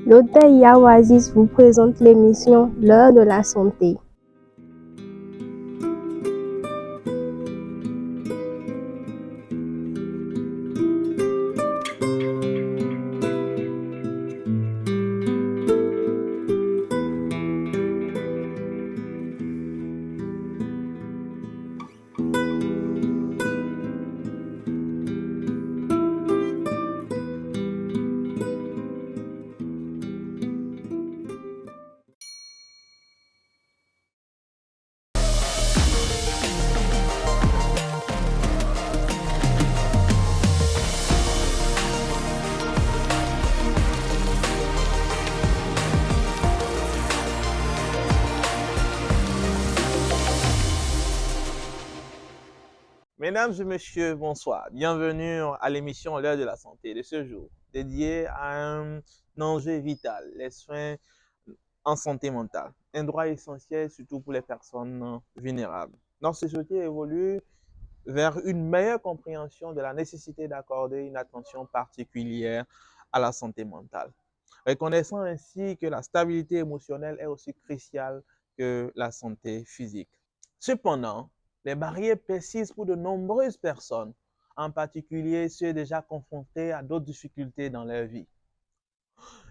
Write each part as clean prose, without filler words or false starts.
L'hôtel Yaoasis vous présente l'émission L'heure de la santé. Mesdames et messieurs, bonsoir. Bienvenue à l'émission L'heure de la santé de ce jour, dédiée à un enjeu vital, les soins en santé mentale. Un droit essentiel, surtout pour les personnes vulnérables. Notre société évolue vers une meilleure compréhension de la nécessité d'accorder une attention particulière à la santé mentale, reconnaissant ainsi que la stabilité émotionnelle est aussi cruciale que la santé physique. Cependant, les barrières persistent pour de nombreuses personnes, en particulier ceux déjà confrontés à d'autres difficultés dans leur vie.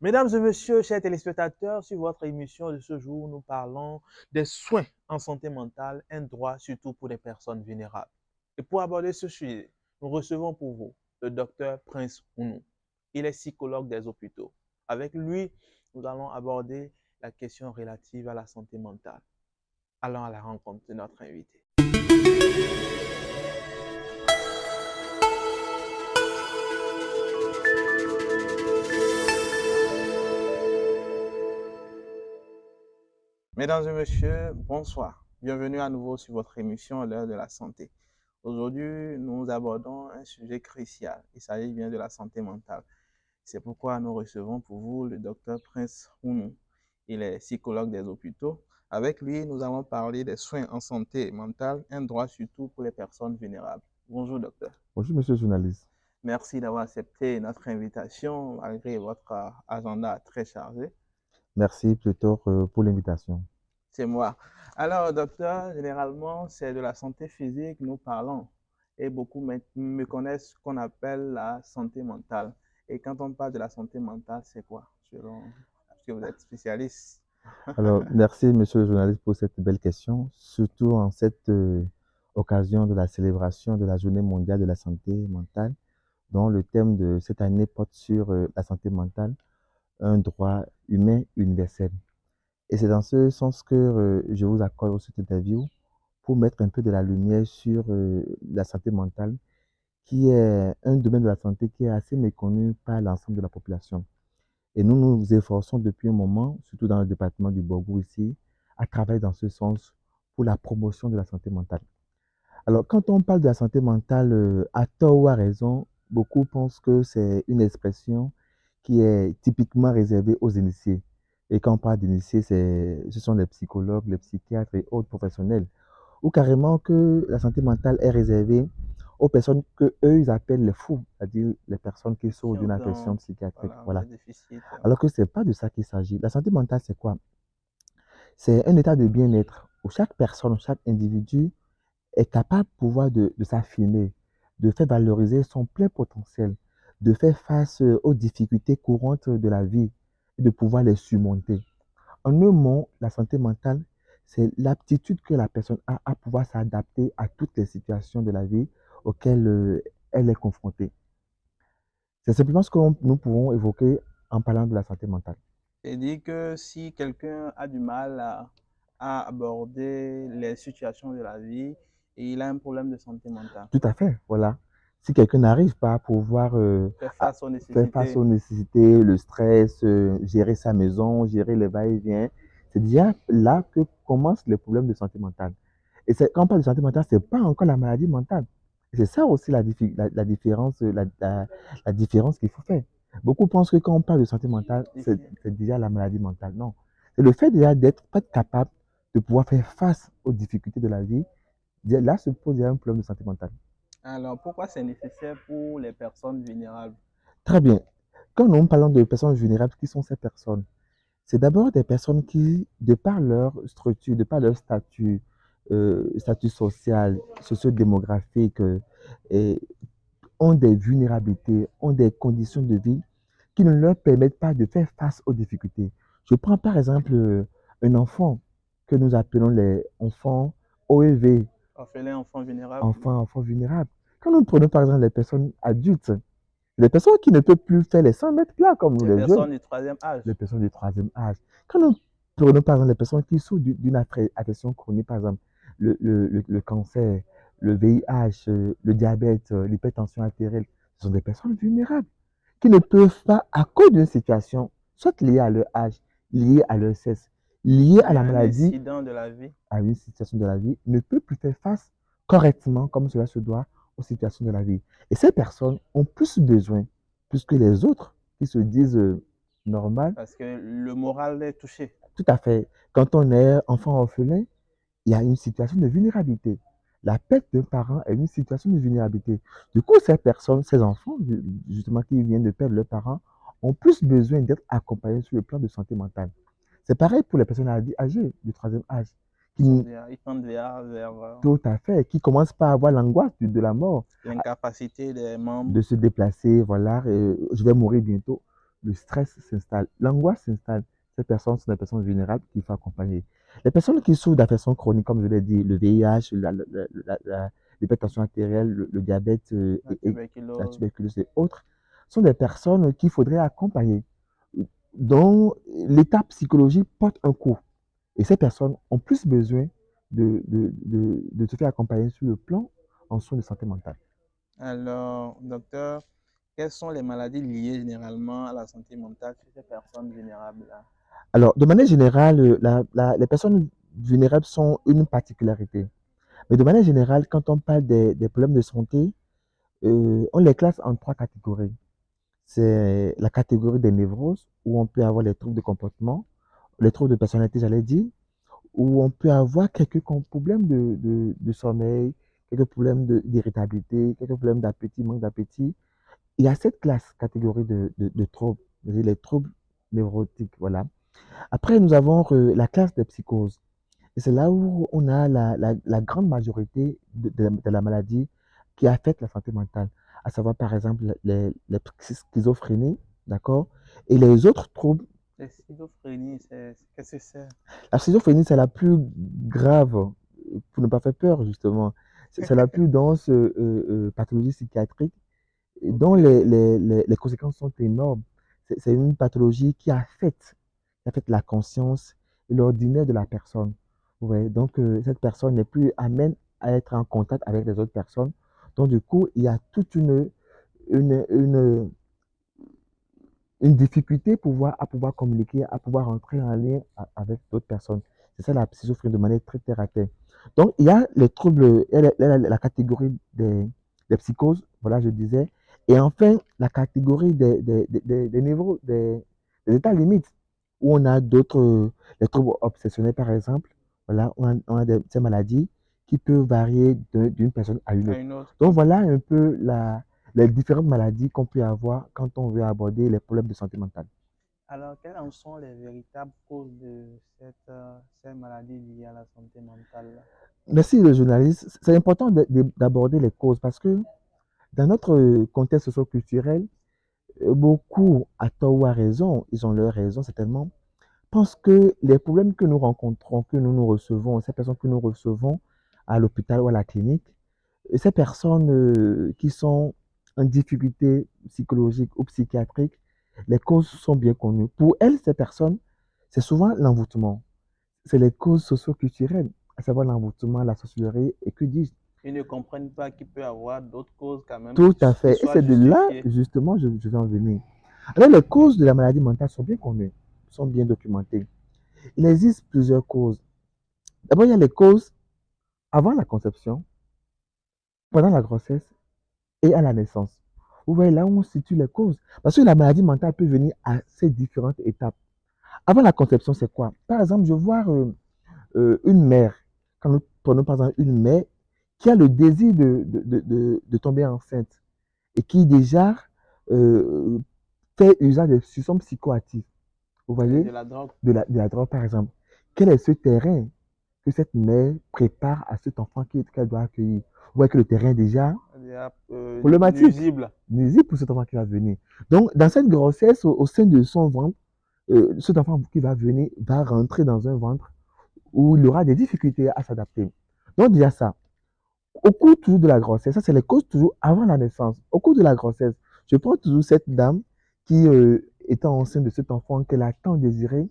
Mesdames et messieurs, chers téléspectateurs, sur votre émission de ce jour, nous parlons des soins en santé mentale, un droit surtout pour les personnes vulnérables. Et pour aborder ce sujet, nous recevons pour vous le docteur Prince Ounou. Il est psychologue des hôpitaux. Avec lui, nous allons aborder la question relative à la santé mentale. Allons à la rencontre de notre invité. Mesdames et messieurs, bonsoir. Bienvenue à nouveau sur votre émission L'heure de la santé. Aujourd'hui, nous abordons un sujet crucial. Il s'agit bien de la santé mentale. C'est pourquoi nous recevons pour vous le docteur Prince Ounou. Il est psychologue des hôpitaux. Avec lui, nous allons parler des soins en santé mentale, un droit surtout pour les personnes vulnérables. Bonjour docteur. Bonjour monsieur le journaliste. Merci d'avoir accepté notre invitation malgré votre agenda très chargé. Merci plutôt pour l'invitation. C'est moi. Alors, docteur, généralement, c'est de la santé physique que nous parlons. Et beaucoup me connaissent ce qu'on appelle la santé mentale. Et quand on parle de la santé mentale, c'est quoi, selon parce que vous êtes spécialiste? Alors, merci monsieur le journaliste pour cette belle question, surtout en cette occasion de la célébration de la Journée mondiale de la santé mentale, dont le thème de cette année porte sur la santé mentale, un droit humain universel. Et c'est dans ce sens que je vous accorde cette interview pour mettre un peu de la lumière sur la santé mentale, qui est un domaine de la santé qui est assez méconnu par l'ensemble de la population. Et nous nous efforçons depuis un moment, surtout dans le département du Borgou ici, à travailler dans ce sens pour la promotion de la santé mentale. Alors, quand on parle de la santé mentale, à tort ou à raison, beaucoup pensent que c'est une expression qui est typiquement réservée aux initiés. Et quand on parle d'initiés, ce sont les psychologues, les psychiatres et autres professionnels. Ou carrément que la santé mentale est réservée aux personnes que eux ils appellent les fous, c'est-à-dire les personnes qui souffrent d'une affection psychiatrique. Voilà. Alors que ce n'est pas de ça qu'il s'agit. La santé mentale, c'est quoi? C'est un état de bien-être où chaque personne, chaque individu est capable de pouvoir de s'affirmer, de faire valoriser son plein potentiel, de faire face aux difficultés courantes de la vie et de pouvoir les surmonter. En un mot, la santé mentale, c'est l'aptitude que la personne a à pouvoir s'adapter à toutes les situations de la vie auxquelles elle est confrontée. C'est simplement ce que nous pouvons évoquer en parlant de la santé mentale. C'est-à-dire que si quelqu'un a du mal à aborder les situations de la vie et il a un problème de santé mentale. Tout à fait, voilà. Si quelqu'un n'arrive pas à pouvoir Faire face aux faire face nécessités. aux nécessités, le stress, gérer sa maison, gérer les va-et-vient, c'est déjà là que commencent les problèmes de santé mentale. Et quand on parle de santé mentale, ce n'est pas encore la maladie mentale. C'est ça aussi la différence, la différence qu'il faut faire. Beaucoup pensent que quand on parle de santé mentale, c'est déjà la maladie mentale. Non. C'est le fait déjà d'être pas capable de pouvoir faire face aux difficultés de la vie. Là se pose déjà un problème de santé mentale. Alors, pourquoi c'est nécessaire pour les personnes vulnérables? Très bien. quand nous parlons de personnes vulnérables, qui sont ces personnes? C'est d'abord des personnes qui, de par leur structure, de par leur statut social, socio-démographique, et ont des vulnérabilités, ont des conditions de vie qui ne leur permettent pas de faire face aux difficultés. Je prends par exemple un enfant que nous appelons les enfants OEV, Orphelin, enfant vulnérable. enfants vulnérables. Quand nous prenons par exemple les personnes adultes, les personnes qui ne peuvent plus faire les 100 mètres plats comme nous Les les jeunes, personnes du troisième âge. les personnes du troisième âge. Quand nous prenons par exemple les personnes qui souffrent d'une affection chronique, par exemple le cancer, le VIH, le diabète, l'hypertension artérielle, ce sont des personnes vulnérables qui ne peuvent pas, à cause d'une situation, soit liée à leur âge, liée à leur sexe, liée à la maladie, incident de la vie. à une situation de la vie, ne peut plus faire face correctement, comme cela se doit, aux situations de la vie. Et ces personnes ont plus besoin, plus que les autres, qui se disent normales. Parce que le moral est touché. Tout à fait. Quand on est enfant orphelin, il y a une situation de vulnérabilité. La perte d'un parent est une situation de vulnérabilité. Du coup, ces personnes, ces enfants, justement, qui viennent de perdre leurs parents, ont plus besoin d'être accompagnés sur le plan de santé mentale. C'est pareil pour les personnes âgées du troisième âge. Ils tendent vers Tout à fait, qui commencent par avoir l'angoisse de la mort, l'incapacité des membres de se déplacer, voilà, je vais mourir bientôt. Le stress s'installe, l'angoisse s'installe. Ces personnes sont des personnes vulnérables qu'il faut accompagner. Les personnes qui souffrent d'affections chroniques, comme je l'ai dit, le VIH, l'hypertension artérielle, le diabète, la tuberculose et autres, sont des personnes qu'il faudrait accompagner, dont l'état psychologique porte un coup. Et ces personnes ont plus besoin de se faire accompagner sur le plan en soins de santé mentale. Alors, docteur, quelles sont les maladies liées généralement à la santé mentale chez ces personnes vulnérables-là? Alors, de manière générale, les personnes vulnérables sont une particularité. Mais de manière générale, quand on parle des problèmes de santé, on les classe en trois catégories. C'est la catégorie des névroses, où on peut avoir les troubles de comportement, les troubles de personnalité, j'allais dire, où on peut avoir quelques problèmes de sommeil, quelques problèmes d'irritabilité, quelques problèmes d'appétit, manque d'appétit. Il y a cette catégorie de troubles, c'est-à-dire les troubles névrotiques, voilà. Après, nous avons la classe des psychoses. Et c'est là où on a la grande majorité de la maladie qui affecte la santé mentale, à savoir par exemple les schizophrénies, d'accord? Et les autres troubles. La schizophrénie, qu'est-ce que c'est? La schizophrénie, c'est la plus grave, pour ne pas faire peur, justement. C'est la plus dense pathologie psychiatrique dont les conséquences sont énormes. C'est une pathologie qui affecte la conscience et l'ordinaire de la personne. Ouais, donc, cette personne n'est plus amène à être en contact avec les autres personnes. Donc, du coup, il y a toute une, une, une difficulté à pouvoir communiquer, à pouvoir entrer en lien avec d'autres personnes. C'est ça la schizophrénie de manière très terre à terre. Donc, il y a les troubles, il y a la catégorie des psychoses, voilà, je disais. Et enfin, la catégorie des états limites, où on a d'autres, les troubles obsessionnels, par exemple. Voilà, on a ces maladies qui peuvent varier d'une personne à une autre. Donc, voilà un peu les différentes maladies qu'on peut avoir quand on veut aborder les problèmes de santé mentale. Alors, quelles en sont les véritables causes de ces maladies liées à la santé mentale? Merci le journaliste. C'est important d'aborder les causes parce que dans notre contexte socio-culturel, beaucoup, à tort ou à raison, ils ont leur raison certainement, pensent que les problèmes que nous rencontrons, que nous recevons, ces personnes que nous recevons à l'hôpital ou à la clinique, ces personnes qui sont en difficulté psychologique ou psychiatrique, les causes sont bien connues. Pour elles, ces personnes, c'est souvent l'envoûtement. C'est les causes socio-culturelles, à savoir l'envoûtement, la sorcellerie, et que dis-je? Ils ne comprennent pas qu'il peut y avoir d'autres causes quand même. Tout à fait. Et c'est de là, justement, je vais en venir. Alors, les causes de la maladie mentale sont bien connues, sont bien documentées. Il existe plusieurs causes. D'abord, il y a les causes avant la conception, pendant la grossesse et à la naissance. Vous voyez là où on situe les causes. Parce que la maladie mentale peut venir à ces différentes étapes. Avant la conception, c'est quoi? Par exemple, je vois une mère, quand nous prenons par exemple une mère qui a le désir de tomber enceinte et qui déjà fait usage de substances psychoactives. Vous voyez, De la drogue. de la drogue par exemple. Quel est ce terrain que cette mère prépare à cet enfant qu'elle doit accueillir? Vous voyez que le terrain est déjà problématique, nuisible pour cet enfant qui va venir. Donc, dans cette grossesse, au sein de son ventre, cet enfant qui va venir va rentrer dans un ventre où il aura des difficultés à s'adapter. Donc, déjà ça. Au cours toujours de la grossesse, ça c'est les causes toujours avant la naissance. Au cours de la grossesse, je prends toujours cette dame qui, étant enceinte de cet enfant qu'elle a tant désiré,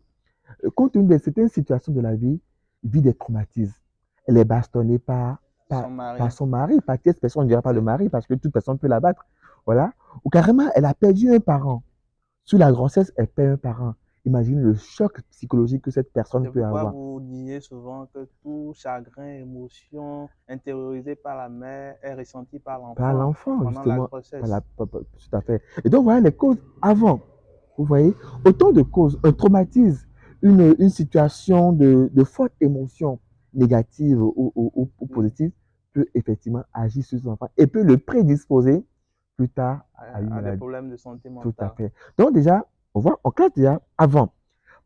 compte tenu de certaines situations de la vie, vit des traumatismes. Elle est bastonnée par son mari, par tierce personne, on ne dira pas le mari, parce que toute personne peut la battre. Voilà. Ou carrément, elle a perdu un parent. Sur la grossesse, elle perd un parent. Imagine le choc psychologique que cette personne peut avoir. Vous disiez souvent que tout chagrin, émotion intériorisé par la mère est ressenti par l'enfant. Par l'enfant, justement. La grossesse. Tout à fait. Et donc, voilà les causes avant. Vous voyez, autant de causes, un traumatisme, une situation de forte émotion négative ou positive peut effectivement agir sur son enfant et peut le prédisposer plus tard à une maladie. Des problèmes de santé mentale. Tout à fait. Donc déjà, on voit, on classe déjà avant.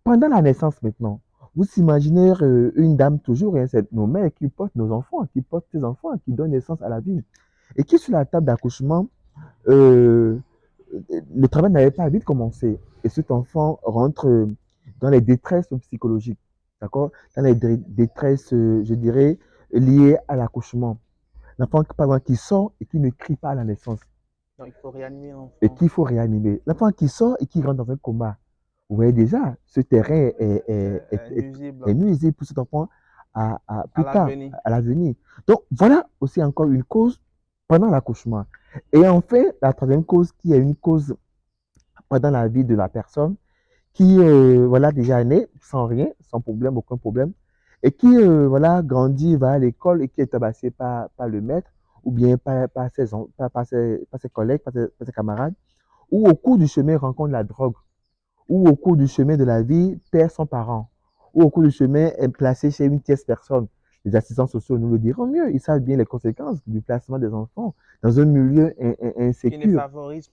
Pendant la naissance maintenant, vous imaginez une dame toujours, hein, c'est nos mères qui portent nos enfants, qui portent ces enfants, qui donnent naissance à la vie. Et qui sur la table d'accouchement, le travail n'avait pas vite commencé. Et cet enfant rentre dans les détresses psychologiques, d'accord? Dans les détresses, je dirais, liées à l'accouchement. L'enfant, par exemple, qui sort et qui ne crie pas à la naissance. Donc, il faut réanimer l'enfant. Et qu'il faut réanimer. L'enfant qui sort et qui rentre dans un coma. Vous voyez déjà, ce terrain est nuisible pour cet enfant plus tard, à l'avenir. Donc, voilà aussi encore une cause pendant l'accouchement. Et enfin, la troisième cause, qui est une cause pendant la vie de la personne, qui voilà, déjà est née sans rien, sans problème, aucun problème, et qui voilà, grandit, va à l'école et qui est tabassé par le maître, ou bien par ses collègues, par ses camarades, ou au cours du chemin rencontre la drogue, ou au cours du chemin de la vie perd son parent, ou au cours du chemin est placé chez une tierce personne. Les assistants sociaux nous le diront mieux, ils savent bien les conséquences du placement des enfants dans un milieu insécure, qui ne favorise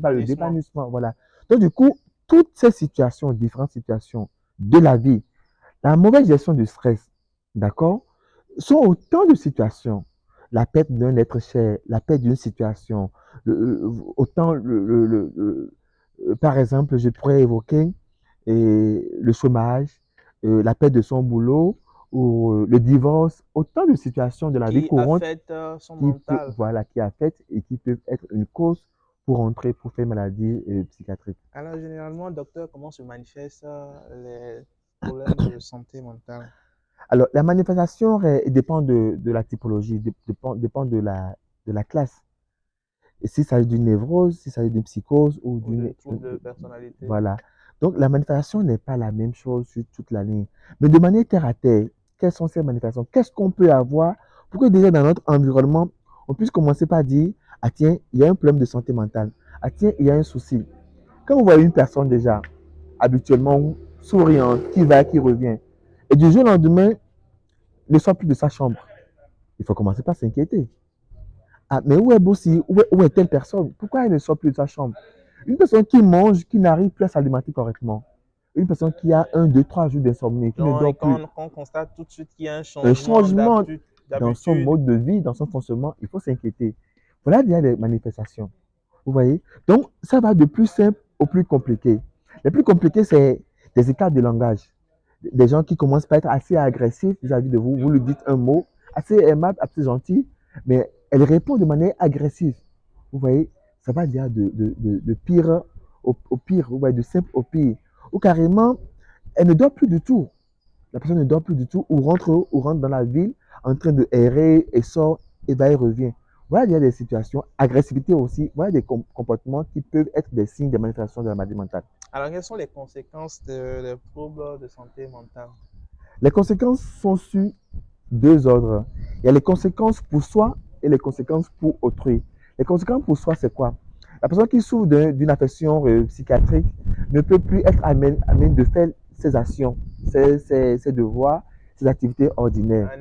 pas le dépanouissement. Voilà. Donc du coup, toutes ces situations, différentes situations de la vie, la mauvaise gestion du stress, d'accord, sont autant de situations. La perte d'un être cher, la perte d'une situation, autant par exemple, je pourrais évoquer le chômage, la perte de son boulot ou le divorce, autant de situations de la vie courante qui affectent et qui peuvent être une cause pour faire maladie psychiatrique. Alors, généralement, docteur, comment se manifestent les problèmes de santé mentale? Alors, la manifestation dépend de la typologie, dépend de la classe. Et s'il s'agit d'une névrose, s'il s'agit d'une psychose ou d'une trouble de personnalité. Voilà. Donc, la manifestation n'est pas la même chose sur toute la ligne. Mais de manière terre à terre, quelles sont ces manifestations? Qu'est-ce qu'on peut avoir pour que déjà dans notre environnement, on puisse commencer par dire, ah tiens, il y a un problème de santé mentale. Ah tiens, il y a un souci. Quand vous voyez une personne déjà, habituellement souriante, qui va, qui revient, et du jour au lendemain, ne sort plus de sa chambre, il faut commencer par s'inquiéter. Ah, mais où est Boussi? Où est telle personne? Pourquoi elle ne sort plus de sa chambre? Une personne qui mange, qui n'arrive plus à s'alimenter correctement. Une personne qui a 1, 2, 3 jours d'insomnie, qui ne dort plus. On constate tout de suite qu'il y a un changement dans son mode de vie, dans son fonctionnement, il faut s'inquiéter. Voilà déjà des manifestations. Vous voyez? Donc, ça va de plus simple au plus compliqué. Le plus compliqué, c'est des écarts de langage. Des gens qui commencent par être assez agressifs vis-à-vis de vous. Vous lui dites un mot assez aimable, assez gentil, mais elle répond de manière agressive. Vous voyez, ça va dire de pire au pire, vous voyez, de simple au pire. Ou carrément, elle ne dort plus du tout. La personne ne dort plus du tout, ou rentre dans la ville en train de errer et sort et va et revient. Voilà, il y a des situations, agressivité aussi, voilà des comportements qui peuvent être des signes des manifestations de la maladie mentale. Alors, quelles sont les conséquences des troubles de santé mentale? Les conséquences sont sur 2 ordres. Il y a les conséquences pour soi et les conséquences pour autrui. Les conséquences pour soi, c'est quoi? La personne qui souffre d'une affection psychiatrique ne peut plus être amène de faire ses actions, ses devoirs, ses activités ordinaires.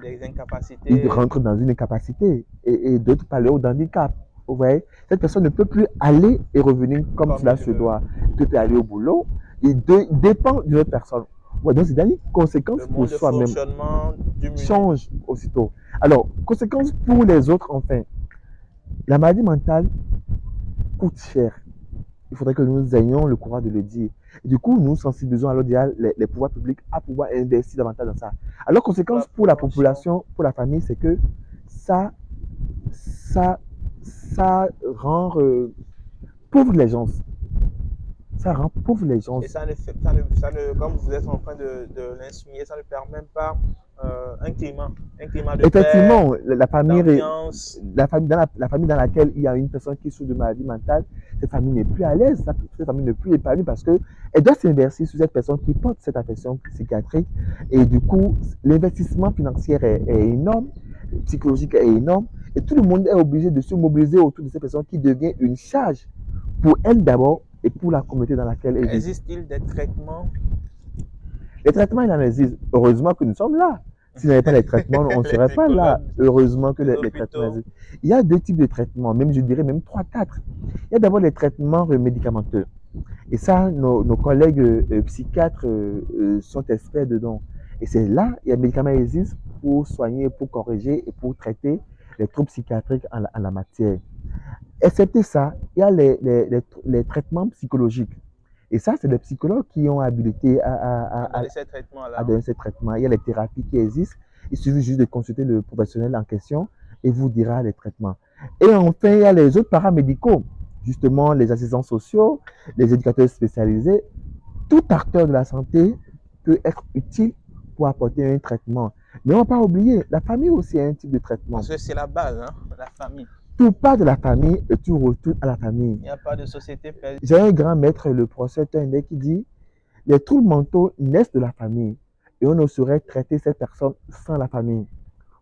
Des incapacités. Il rentre dans une incapacité et d'autres parlent d'handicap. Vous voyez, cette personne ne peut plus aller et revenir comme cela se doit. Il peut plus aller au boulot. Il dépend d'une autre personne. Ouais, donc, c'est-à-dire conséquences Le pour mode de soi-même fonctionnement diminue. change aussitôt. Alors, conséquences pour les autres, enfin, la maladie mentale coûte cher. Il faudrait que nous ayons le courage de le dire. Et du coup, nous sensibilisons alors déjà les pouvoirs publics à pouvoir investir davantage dans ça. Alors, conséquence pour la population, pour la famille, c'est que ça, ça, ça rend pauvres les gens. Ça rend pauvres les gens. Et comme vous êtes en train de l'insinuer, ça ne permet pas un climat de Effectivement, paix, la famille, d'ambiance. la famille dans laquelle il y a une personne qui souffre de maladie mentale, cette famille n'est plus à l'aise, cette famille n'est plus épanouie parce qu'elle doit s'investir sur cette personne qui porte cette affection psychiatrique. Et du coup, l'investissement financier est énorme, psychologique est énorme, et tout le monde est obligé de se mobiliser autour de cette personne qui devient une charge pour elle d'abord et pour la communauté dans laquelle elle vit. Existe-t-il des traitements? Les traitements, il en existe. Heureusement que nous sommes là. S'il n'y avait pas les traitements, on ne serait pas là. Heureusement que les traitements existent. Il y a deux types de traitements, même je dirais même 3, 4. Il y a d'abord les traitements médicamenteux. Et ça, nos collègues psychiatres sont experts dedans. Et c'est là, les médicaments existent pour soigner, pour corriger et pour traiter les troubles psychiatriques en la matière. Excepté ça, il y a les traitements psychologiques. Et ça, c'est les psychologues qui ont habilité à donner ces traitements. Il y a les thérapies qui existent. Il suffit juste de consulter le professionnel en question et vous dira les traitements. Et enfin, il y a les autres paramédicaux, justement les assistants sociaux, les éducateurs spécialisés. Tout acteur de la santé peut être utile pour apporter un traitement. Mais on ne va pas oublier, la famille aussi a un type de traitement. Parce que c'est la base, hein, la famille. Tout part de la famille et tout retourne à la famille. Il n'y a pas de société perdue. J'ai un grand maître, le professeur Tundé, qui dit les troubles mentaux naissent de la famille et on ne saurait traiter cette personne sans la famille.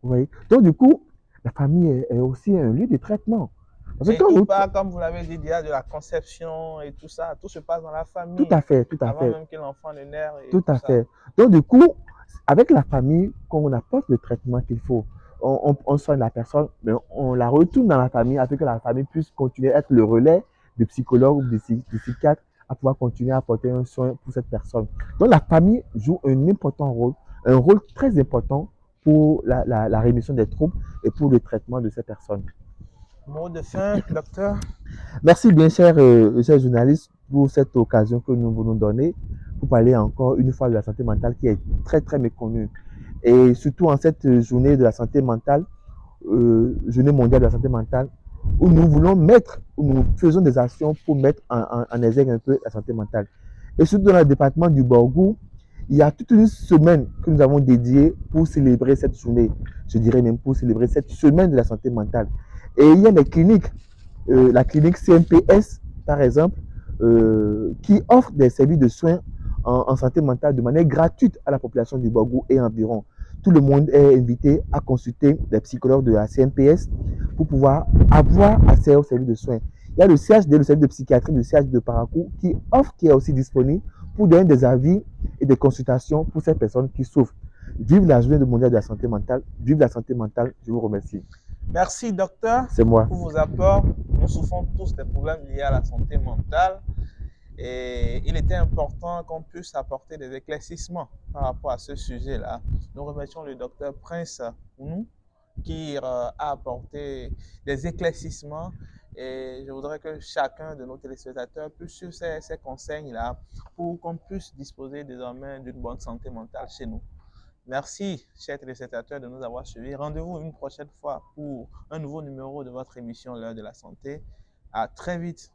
Vous voyez? Donc, du coup, la famille est aussi un lieu de traitement. Parce que tout part, comme vous l'avez dit, déjà de la conception et tout ça, tout se passe dans la famille. Tout à fait, tout à avant fait. Même que l'enfant ne naisse. Tout à fait. Donc, du coup, avec la famille, quand on apporte le traitement qu'il faut, on soigne la personne, mais on la retourne dans la famille afin que la famille puisse continuer à être le relais du psychologue ou du psychiatre à pouvoir continuer à apporter un soin pour cette personne. Donc, la famille joue un important rôle, un rôle très important pour la rémission des troubles et pour le traitement de ces personnes. Mot de fin, docteur. Merci bien, chers journalistes, pour cette occasion que nous voulons donner pour parler encore une fois de la santé mentale qui est très, très méconnue. Et surtout en cette journée de la santé mentale, journée mondiale de la santé mentale, où nous voulons mettre, où nous faisons des actions pour mettre en exergue un peu la santé mentale. Et surtout dans le département du Borgou, il y a toute une semaine que nous avons dédiée pour célébrer cette journée. Je dirais même pour célébrer cette semaine de la santé mentale. Et il y a les cliniques, la clinique CMPS, par exemple, qui offre des services de soins en santé mentale de manière gratuite à la population du Borgou et environ. Tout le monde est invité à consulter les psychologues de la CMPS pour pouvoir avoir accès aux services de soins. Il y a le CHD, le service de psychiatrie du CHD de Parakou, qui est aussi disponible pour donner des avis et des consultations pour ces personnes qui souffrent. Vive la journée mondiale de la santé mentale, vive la santé mentale, je vous remercie. Merci, docteur. C'est moi. Pour vos apports. Nous souffrons tous des problèmes liés à la santé mentale. Et il était important qu'on puisse apporter des éclaircissements par rapport à ce sujet-là. Nous remercions le docteur Prince Ounou qui a apporté des éclaircissements. Et je voudrais que chacun de nos téléspectateurs puisse suivre ces conseils-là pour qu'on puisse disposer désormais d'une bonne santé mentale chez nous. Merci, chers téléspectateurs, de nous avoir suivis. Rendez-vous une prochaine fois pour un nouveau numéro de votre émission L'heure de la santé. À très vite.